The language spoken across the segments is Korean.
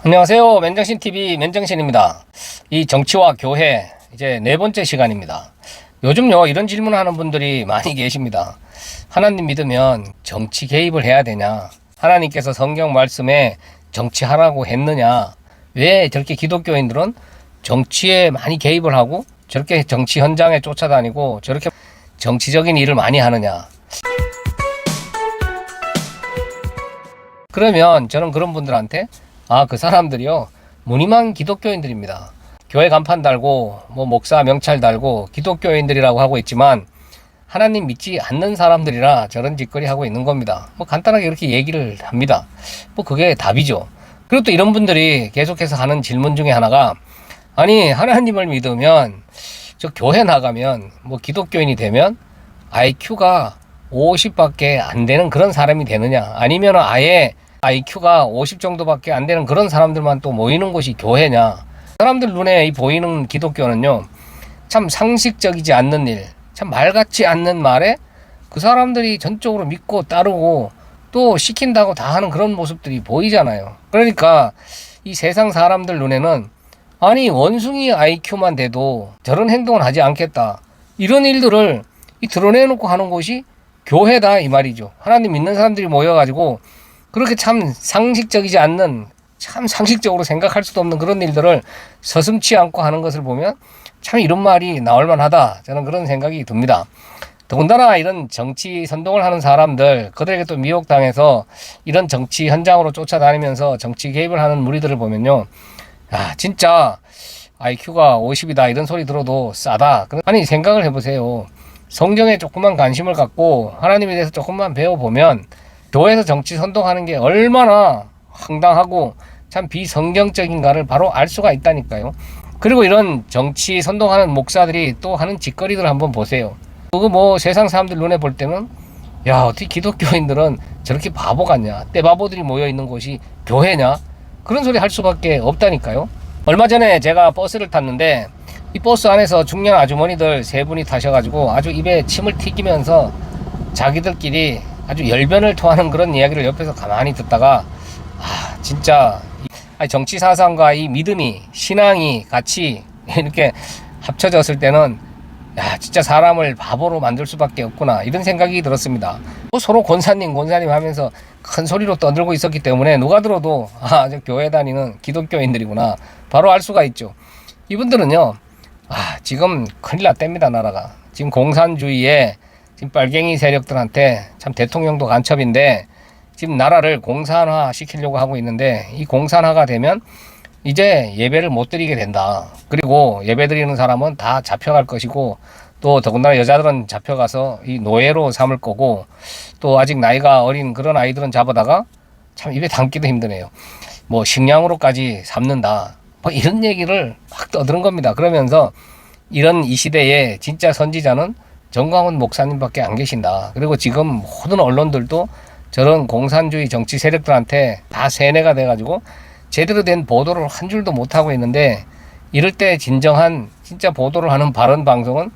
안녕하세요. 맨정신TV 맨정신입니다. 이 정치와 교회 이제 네 번째 시간입니다. 요즘요 이런 질문을 하는 분들이 많이 계십니다. 하나님 믿으면 정치 개입을 해야 되냐? 하나님께서 성경 말씀에 정치하라고 했느냐? 왜 저렇게 기독교인들은 정치에 많이 개입을 하고 저렇게 정치 현장에 쫓아다니고 저렇게 정치적인 일을 많이 하느냐? 그러면 저는 그런 분들한테 그 사람들이요 무늬만 기독교인들입니다. 교회 간판 달고 뭐 목사 명찰 달고 기독교인들이라고 하고 있지만 하나님 믿지 않는 사람들이라 저런 짓거리 하고 있는 겁니다. 뭐 간단하게 이렇게 얘기를 합니다. 뭐 그게 답이죠. 그리고 또 이런 분들이 계속해서 하는 질문 중에 하나가, 아니 하나님을 믿으면 저 교회 나가면 뭐 기독교인이 되면 IQ가 50밖에 안 되는 그런 사람이 되느냐, 아니면 아예 IQ가 50 정도밖에 안 되는 그런 사람들만 또 모이는 곳이 교회냐. 사람들 눈에 보이는 기독교는요 참 상식적이지 않는 일, 참 말 같지 않는 말에 그 사람들이 전적으로 믿고 따르고 또 시킨다고 다 하는 그런 모습들이 보이잖아요. 그러니까 이 세상 사람들 눈에는 아니 원숭이 IQ만 돼도 저런 행동을 하지 않겠다, 이런 일들을 드러내놓고 하는 곳이 교회다 이 말이죠. 하나님 믿는 사람들이 모여가지고 그렇게 참 상식적이지 않는, 참 상식적으로 생각할 수도 없는 그런 일들을 서슴지 않고 하는 것을 보면 참 이런 말이 나올 만하다, 저는 그런 생각이 듭니다. 더군다나 이런 정치 선동을 하는 사람들, 그들에게 또 미혹당해서 이런 정치 현장으로 쫓아다니면서 정치 개입을 하는 무리들을 보면요, 진짜 IQ가 50이다 이런 소리 들어도 싸다. 아니 생각을 해보세요. 성경에 조금만 관심을 갖고 하나님에 대해서 조금만 배워보면 교회에서 정치 선동하는 게 얼마나 황당하고 참 비성경적인가를 바로 알 수가 있다니까요. 그리고 이런 정치 선동하는 목사들이 또 하는 짓거리들 한번 보세요. 그거 뭐 세상 사람들 눈에 볼 때는 어떻게 기독교인들은 저렇게 바보 같냐, 떼바보들이 모여있는 곳이 교회냐, 그런 소리 할 수밖에 없다니까요. 얼마 전에 제가 버스를 탔는데 이 버스 안에서 중년 아주머니들 세 분이 타셔가지고 아주 입에 침을 튀기면서 자기들끼리 아주 열변을 토하는 그런 이야기를 옆에서 가만히 듣다가 진짜 정치 사상과 이 믿음이, 신앙이 같이 이렇게 합쳐졌을 때는 진짜 사람을 바보로 만들 수밖에 없구나, 이런 생각이 들었습니다. 서로 권사님 하면서 큰 소리로 떠들고 있었기 때문에 누가 들어도 저 교회 다니는 기독교인들이구나 바로 알 수가 있죠. 이분들은요 지금 큰일 났답니다. 나라가 지금 공산주의에 지금 빨갱이 세력들한테 참 대통령도 간첩인데 지금 나라를 공산화 시키려고 하고 있는데, 이 공산화가 되면 이제 예배를 못 드리게 된다. 그리고 예배 드리는 사람은 다 잡혀갈 것이고, 또 더군다나 여자들은 잡혀가서 이 노예로 삼을 거고, 또 아직 나이가 어린 그런 아이들은 잡아다가 참 입에 담기도 힘드네요. 뭐 식량으로까지 삼는다. 뭐 이런 얘기를 막 떠드는 겁니다. 그러면서 이런 이 시대에 진짜 선지자는 정광훈 목사님밖에 안 계신다. 그리고 지금 모든 언론들도 저런 공산주의 정치 세력들한테 다 세뇌가 돼가지고 제대로 된 보도를 한 줄도 못하고 있는데, 이럴 때 진정한 진짜 보도를 하는 바른 방송은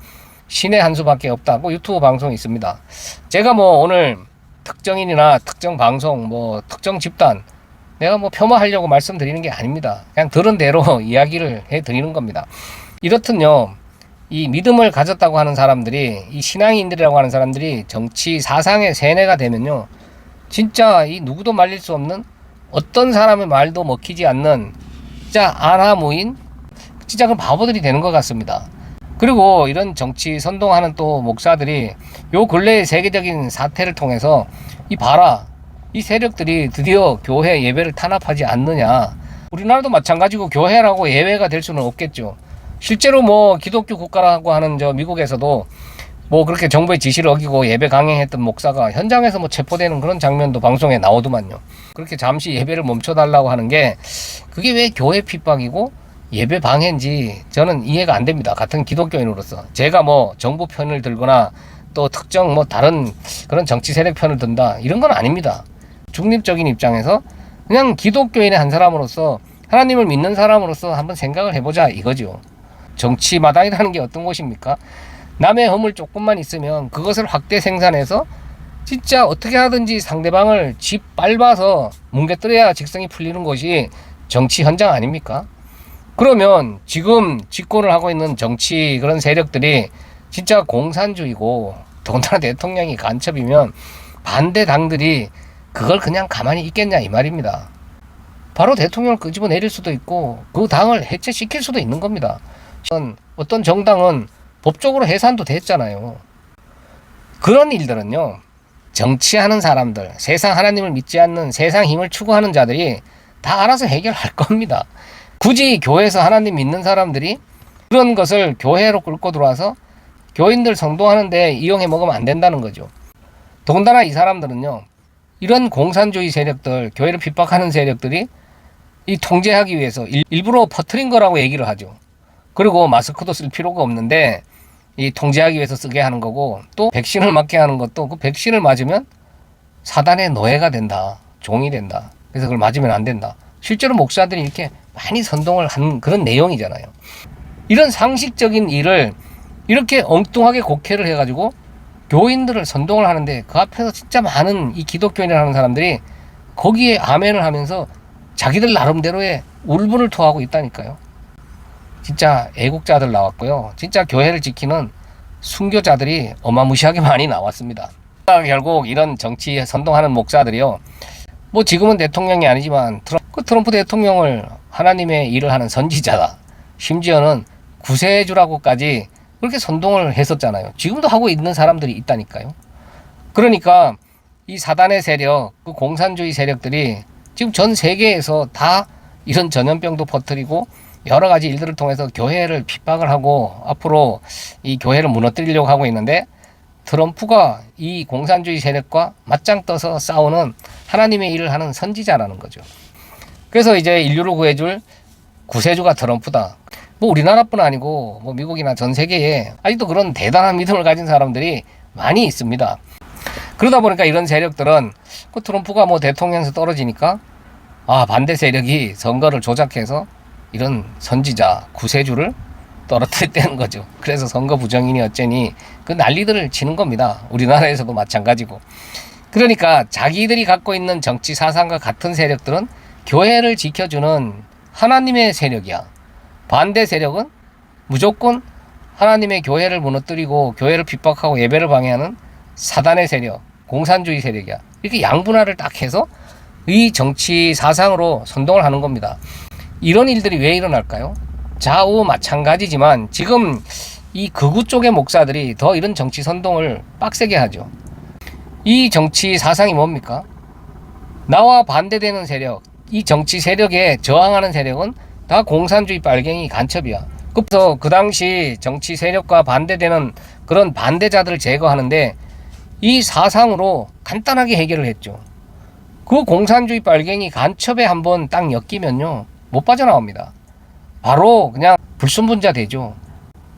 신의 한 수밖에 없다고 유튜브 방송이 있습니다. 제가 뭐 오늘 특정인이나 특정 방송, 뭐 특정 집단 내가 뭐 폄하하려고 말씀드리는 게 아닙니다. 그냥 들은 대로 이야기를 해드리는 겁니다. 이렇듯요, 이 믿음을 가졌다고 하는 사람들이, 이 신앙인들이라고 하는 사람들이 정치 사상의 세뇌가 되면요, 진짜 이 누구도 말릴 수 없는, 어떤 사람의 말도 먹히지 않는 진짜 아나무인, 진짜 그 바보들이 되는 것 같습니다. 그리고 이런 정치 선동하는 또 목사들이 요 근래의 세계적인 사태를 통해서 이 세력들이 드디어 교회 예배를 탄압하지 않느냐. 우리나라도 마찬가지고 교회라고 예외가 될 수는 없겠죠. 실제로 뭐 기독교 국가라고 하는 미국에서도 뭐 그렇게 정부의 지시를 어기고 예배 강행했던 목사가 현장에서 뭐 체포되는 그런 장면도 방송에 나오더만요. 그렇게 잠시 예배를 멈춰달라고 하는 게 그게 왜 교회 핍박이고 예배 방해인지 저는 이해가 안 됩니다. 같은 기독교인으로서 제가 뭐 정부 편을 들거나 또 특정 뭐 다른 그런 정치 세력 편을 든다 이런 건 아닙니다. 중립적인 입장에서 그냥 기독교인의 한 사람으로서, 하나님을 믿는 사람으로서 한번 생각을 해보자 이거죠. 정치 마당이라는 게 어떤 곳입니까? 남의 허물 조금만 있으면 그것을 확대 생산해서 진짜 어떻게 하든지 상대방을 집 밟아서 뭉개뜨려야 직성이 풀리는 것이 정치 현장 아닙니까? 그러면 지금 집권을 하고 있는 정치 그런 세력들이 진짜 공산주의고 더군다나 대통령이 간첩이면 반대 당들이 그걸 그냥 가만히 있겠냐 이 말입니다. 바로 대통령을 끄집어 내릴 수도 있고 그 당을 해체시킬 수도 있는 겁니다. 어떤 정당은 법적으로 해산도 됐잖아요. 그런 일들은요, 정치하는 사람들, 세상 하나님을 믿지 않는 세상 힘을 추구하는 자들이 다 알아서 해결할 겁니다. 굳이 교회에서 하나님 믿는 사람들이 그런 것을 교회로 끌고 들어와서 교인들 선동하는데 이용해 먹으면 안 된다는 거죠. 더군다나 이 사람들은요, 이런 공산주의 세력들, 교회를 핍박하는 세력들이 이 통제하기 위해서 일부러 퍼뜨린 거라고 얘기를 하죠. 그리고 마스크도 쓸 필요가 없는데 이 통제하기 위해서 쓰게 하는 거고, 또 백신을 맞게 하는 것도 그 백신을 맞으면 사단의 노예가 된다, 종이 된다. 그래서 그걸 맞으면 안 된다. 실제로 목사들이 이렇게 많이 선동을 한 그런 내용이잖아요. 이런 상식적인 일을 이렇게 엉뚱하게 곡해를 해가지고 교인들을 선동을 하는데 그 앞에서 진짜 많은 이 기독교인이라는 사람들이 거기에 아멘을 하면서 자기들 나름대로의 울분을 토하고 있다니까요. 진짜 애국자들 나왔고요. 진짜 교회를 지키는 순교자들이 어마무시하게 많이 나왔습니다. 결국 이런 정치 선동하는 목사들이요, 뭐 지금은 대통령이 아니지만 트럼프 대통령을 하나님의 일을 하는 선지자다, 심지어는 구세주라고까지 그렇게 선동을 했었잖아요. 지금도 하고 있는 사람들이 있다니까요. 그러니까 이 사단의 세력, 그 공산주의 세력들이 지금 전 세계에서 다 이런 전염병도 퍼뜨리고 여러 가지 일들을 통해서 교회를 핍박을 하고 앞으로 이 교회를 무너뜨리려고 하고 있는데, 트럼프가 이 공산주의 세력과 맞짱 떠서 싸우는 하나님의 일을 하는 선지자라는 거죠. 그래서 이제 인류를 구해줄 구세주가 트럼프다. 뭐 우리나라뿐 아니고 뭐 미국이나 전 세계에 아직도 그런 대단한 믿음을 가진 사람들이 많이 있습니다. 그러다 보니까 이런 세력들은 그 트럼프가 뭐 대통령에서 떨어지니까 반대 세력이 선거를 조작해서 이런 선지자 구세주를 떨어뜨렸다는 거죠. 그래서 선거 부정이니 어쩌니 그 난리들을 치는 겁니다. 우리나라에서도 마찬가지고. 그러니까 자기들이 갖고 있는 정치 사상과 같은 세력들은 교회를 지켜주는 하나님의 세력이야. 반대 세력은 무조건 하나님의 교회를 무너뜨리고 교회를 핍박하고 예배를 방해하는 사단의 세력, 공산주의 세력이야. 이렇게 양분화를 딱 해서 이 정치 사상으로 선동을 하는 겁니다. 이런 일들이 왜 일어날까요? 좌우 마찬가지지만 지금 이 극우 쪽의 목사들이 더 이런 정치 선동을 빡세게 하죠. 이 정치 사상이 뭡니까? 나와 반대되는 세력, 이 정치 세력에 저항하는 세력은 다 공산주의 빨갱이 간첩이야. 그래서 그 당시 정치 세력과 반대되는 그런 반대자들을 제거하는데 이 사상으로 간단하게 해결을 했죠. 그 공산주의 빨갱이 간첩에 한번 딱 엮이면요, 못 빠져나옵니다. 바로 그냥 불순분자 되죠.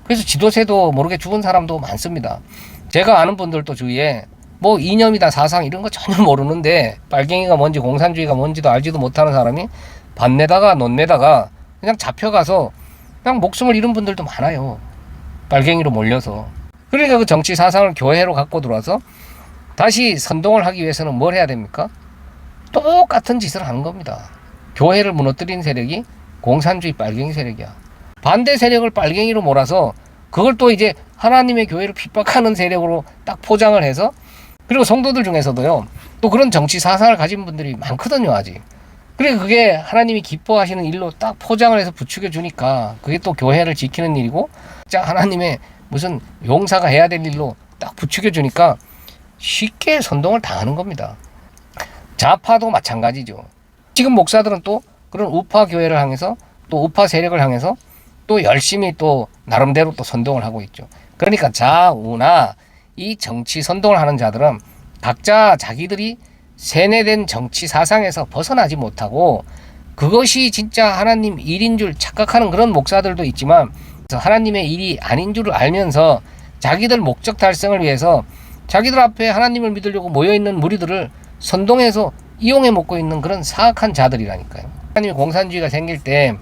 그래서 지도세도 모르게 죽은 사람도 많습니다. 제가 아는 분들도 주위에 뭐 이념이다 사상 이런 거 전혀 모르는데 빨갱이가 뭔지 공산주의가 뭔지도 알지도 못하는 사람이 반내다가 논내다가 그냥 잡혀가서 그냥 목숨을 잃은 분들도 많아요. 빨갱이로 몰려서. 그러니까 그 정치 사상을 교회로 갖고 들어와서 다시 선동을 하기 위해서는 뭘 해야 됩니까? 똑같은 짓을 하는 겁니다. 교회를 무너뜨린 세력이 공산주의 빨갱이 세력이야. 반대 세력을 빨갱이로 몰아서 그걸 또 이제 하나님의 교회를 핍박하는 세력으로 딱 포장을 해서, 그리고 성도들 중에서도요, 또 그런 정치 사상을 가진 분들이 많거든요, 아직. 그러니까 그게 하나님이 기뻐하시는 일로 딱 포장을 해서 부추겨 주니까 그게 또 교회를 지키는 일이고, 진짜 하나님의 무슨 용사가 해야 될 일로 딱 부추겨 주니까 쉽게 선동을 당하는 겁니다. 좌파도 마찬가지죠. 지금 목사들은 또 그런 우파 교회를 향해서 또 우파 세력을 향해서 또 열심히 또 나름대로 또 선동을 하고 있죠. 그러니까 좌우나 이 정치 선동을 하는 자들은 각자 자기들이 세뇌된 정치 사상에서 벗어나지 못하고 그것이 진짜 하나님 일인 줄 착각하는 그런 목사들도 있지만, 하나님의 일이 아닌 줄 알면서 자기들 목적 달성을 위해서 자기들 앞에 하나님을 믿으려고 모여있는 무리들을 선동해서 이용해 먹고 있는 그런 사악한 자들이라니까요. 하나님의 공산주의가 생길 때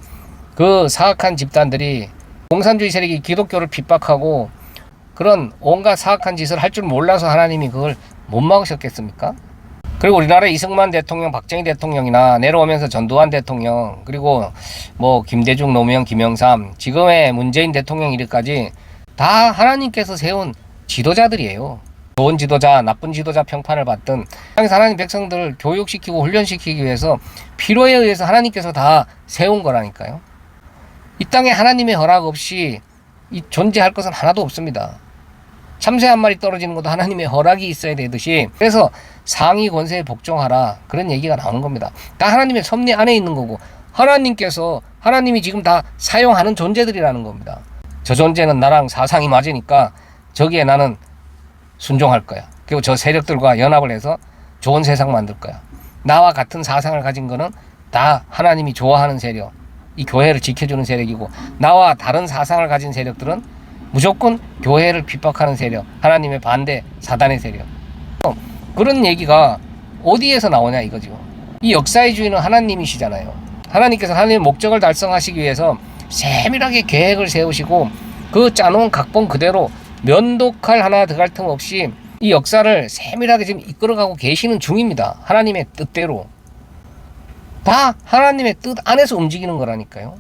그 사악한 집단들이 공산주의 세력이 기독교를 핍박하고 그런 온갖 사악한 짓을 할 줄 몰라서 하나님이 그걸 못 막으셨겠습니까? 그리고 우리나라 이승만 대통령, 박정희 대통령이나 내려오면서 전두환 대통령, 그리고 뭐 김대중, 노무현, 김영삼, 지금의 문재인 대통령 이르까지 다 하나님께서 세운 지도자들이에요. 좋은 지도자, 나쁜 지도자 평판을 받든 땅에서 하나님 백성들을 교육시키고 훈련시키기 위해서 필요에 의해서 하나님께서 다 세운 거라니까요. 이 땅에 하나님의 허락 없이 존재할 것은 하나도 없습니다. 참새 한 마리 떨어지는 것도 하나님의 허락이 있어야 되듯이, 그래서 상위 권세에 복종하라, 그런 얘기가 나오는 겁니다. 다 하나님의 섭리 안에 있는 거고, 하나님이 지금 다 사용하는 존재들이라는 겁니다. 저 존재는 나랑 사상이 맞으니까 저기에 나는 순종할 거야. 그리고 저 세력들과 연합을 해서 좋은 세상 만들 거야. 나와 같은 사상을 가진 거는 다 하나님이 좋아하는 세력, 이 교회를 지켜주는 세력이고, 나와 다른 사상을 가진 세력들은 무조건 교회를 핍박하는 세력, 하나님의 반대 사단의 세력. 그런 얘기가 어디에서 나오냐 이거죠. 이 역사의 주인은 하나님이시잖아요. 하나님께서 하나님의 목적을 달성하시기 위해서 세밀하게 계획을 세우시고 그 짜놓은 각본 그대로 면도칼 하나 들어갈 틈 없이 이 역사를 세밀하게 지금 이끌어가고 계시는 중입니다. 하나님의 뜻대로. 다 하나님의 뜻 안에서 움직이는 거라니까요.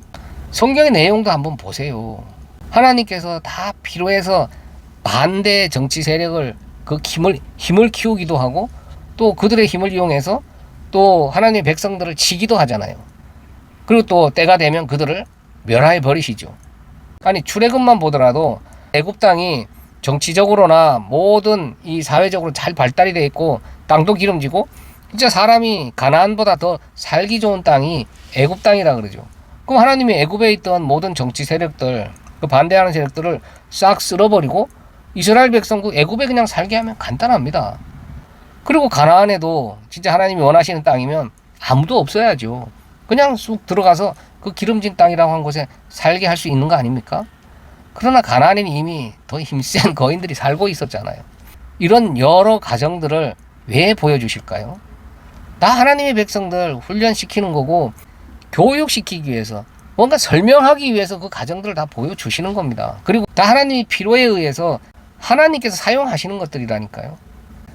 성경의 내용도 한번 보세요. 하나님께서 다 필요해서 반대 정치 세력을 그 힘을 키우기도 하고, 또 그들의 힘을 이용해서 또 하나님의 백성들을 치기도 하잖아요. 그리고 또 때가 되면 그들을 멸하여 버리시죠. 아니, 출애굽만 보더라도 애굽 땅이 정치적으로나 모든 이 사회적으로 잘 발달이 되어 있고 땅도 기름지고 진짜 사람이 가나안보다 더 살기 좋은 땅이 애굽 땅이라 그러죠. 그럼 하나님이 애굽에 있던 모든 정치 세력들, 그 반대하는 세력들을 싹 쓸어버리고 이스라엘 백성도 애굽에 그냥 살게 하면 간단합니다. 그리고 가나안에도 진짜 하나님이 원하시는 땅이면 아무도 없어야죠. 그냥 쑥 들어가서 그 기름진 땅이라고 한 곳에 살게 할 수 있는 거 아닙니까? 그러나 가나안에는 이미 더 힘센 거인들이 살고 있었잖아요. 이런 여러 가정들을 왜 보여주실까요? 다 하나님의 백성들 훈련시키는 거고, 교육시키기 위해서, 뭔가 설명하기 위해서 그 가정들을 다 보여주시는 겁니다. 그리고 다 하나님이 필요에 의해서 하나님께서 사용하시는 것들이라니까요.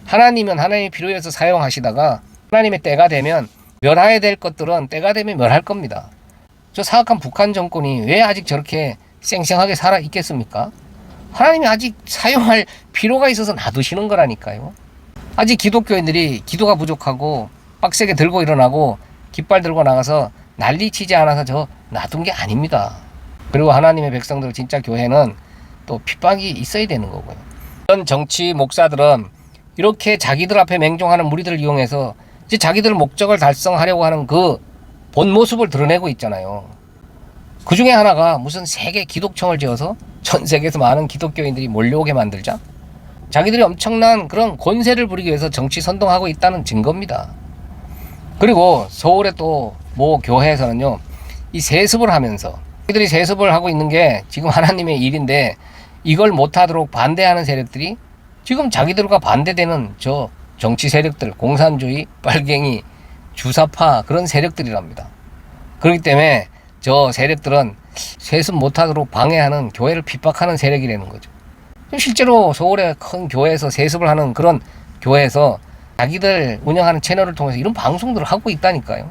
하나님은 하나님이 필요해서 사용하시다가 하나님의 때가 되면 멸해야 될 것들은 때가 되면 멸할 겁니다. 저 사악한 북한 정권이 왜 아직 저렇게 쌩쌩하게 살아 있겠습니까? 하나님이 아직 사용할 필요가 있어서 놔두시는 거라니까요. 아직 기독교인들이 기도가 부족하고 빡세게 들고 일어나고 깃발 들고 나가서 난리치지 않아서 저 놔둔 게 아닙니다. 그리고 하나님의 백성들 진짜 교회는 또 핍박이 있어야 되는 거고요. 이런 정치 목사들은 이렇게 자기들 앞에 맹종하는 무리들을 이용해서 이제 자기들 목적을 달성하려고 하는 그 본 모습을 드러내고 있잖아요. 그 중에 하나가 무슨 세계 기독청을 지어서 전 세계에서 많은 기독교인들이 몰려오게 만들자, 자기들이 엄청난 그런 권세를 부리기 위해서 정치 선동하고 있다는 증거입니다. 그리고 서울의 또 모 교회에서는요, 이 세습을 하면서 이들이 세습을 하고 있는 게 지금 하나님의 일인데 이걸 못하도록 반대하는 세력들이 지금 자기들과 반대되는 저 정치 세력들, 공산주의, 빨갱이, 주사파 그런 세력들이랍니다. 그렇기 때문에 저 세력들은 세습 못하도록 방해하는, 교회를 핍박하는 세력이라는 거죠. 실제로 서울의 큰 교회에서 세습을 하는 그런 교회에서 자기들 운영하는 채널을 통해서 이런 방송들을 하고 있다니까요.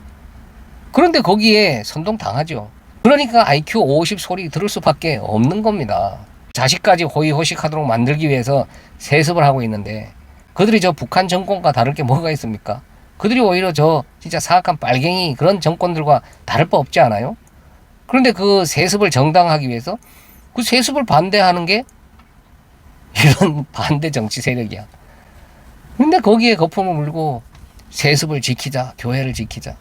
그런데 거기에 선동당하죠. 그러니까 IQ 50 소리 들을 수밖에 없는 겁니다. 자식까지 호의호식하도록 만들기 위해서 세습을 하고 있는데 그들이 저 북한 정권과 다를 게 뭐가 있습니까? 그들이 오히려 저 진짜 사악한 빨갱이 그런 정권들과 다를 바 없지 않아요? 그런데 그 세습을 정당화하기 위해서 그 세습을 반대하는 게 이런 반대 정치 세력이야. 근데 거기에 거품을 물고 세습을 지키자, 교회를 지키자.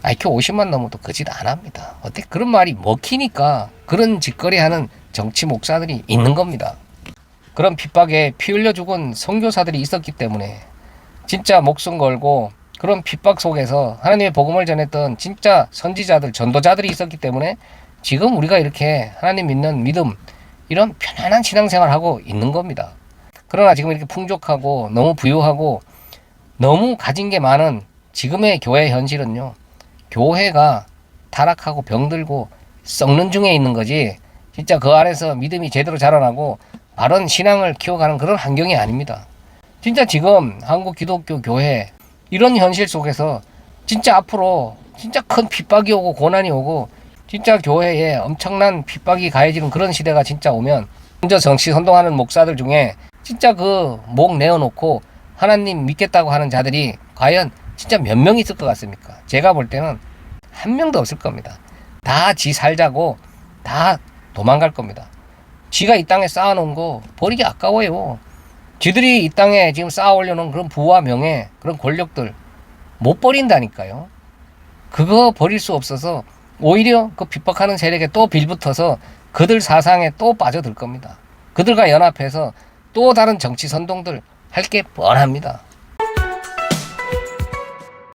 IQ 50만 넘어도 그 짓 안 합니다. 어떻게 그런 말이 먹히니까 그런 짓거리하는 정치 목사들이 있는 겁니다. 그런 핍박에 피 흘려 죽은 선교사들이 있었기 때문에, 진짜 목숨 걸고 그런 핍박 속에서 하나님의 복음을 전했던 진짜 선지자들, 전도자들이 있었기 때문에 지금 우리가 이렇게 하나님 믿는 믿음, 이런 편안한 신앙생활을 하고 있는 겁니다. 그러나 지금 이렇게 풍족하고 너무 부유하고 너무 가진 게 많은 지금의 교회 현실은요, 교회가 타락하고 병들고 썩는 중에 있는 거지, 진짜 그 안에서 믿음이 제대로 자라나고 바른 신앙을 키워가는 그런 환경이 아닙니다. 진짜 지금 한국 기독교 교회 이런 현실 속에서 진짜 앞으로 진짜 큰 핍박이 오고 고난이 오고 진짜 교회에 엄청난 핍박이 가해지는 그런 시대가 진짜 오면 먼저 정치 선동하는 목사들 중에 진짜 그 목 내어놓고 하나님 믿겠다고 하는 자들이 과연 진짜 몇 명 있을 것 같습니까? 제가 볼 때는 한 명도 없을 겁니다. 다 지 살자고 다 도망갈 겁니다. 지가 이 땅에 쌓아놓은 거 버리기 아까워요. 지들이 이 땅에 지금 쌓아 올려놓은 그런 부와 명예, 그런 권력들 못 버린다니까요. 그거 버릴 수 없어서 오히려 그 핍박하는 세력에 또 빌붙어서 그들 사상에 또 빠져들 겁니다. 그들과 연합해서 또 다른 정치 선동들 할 게 뻔합니다.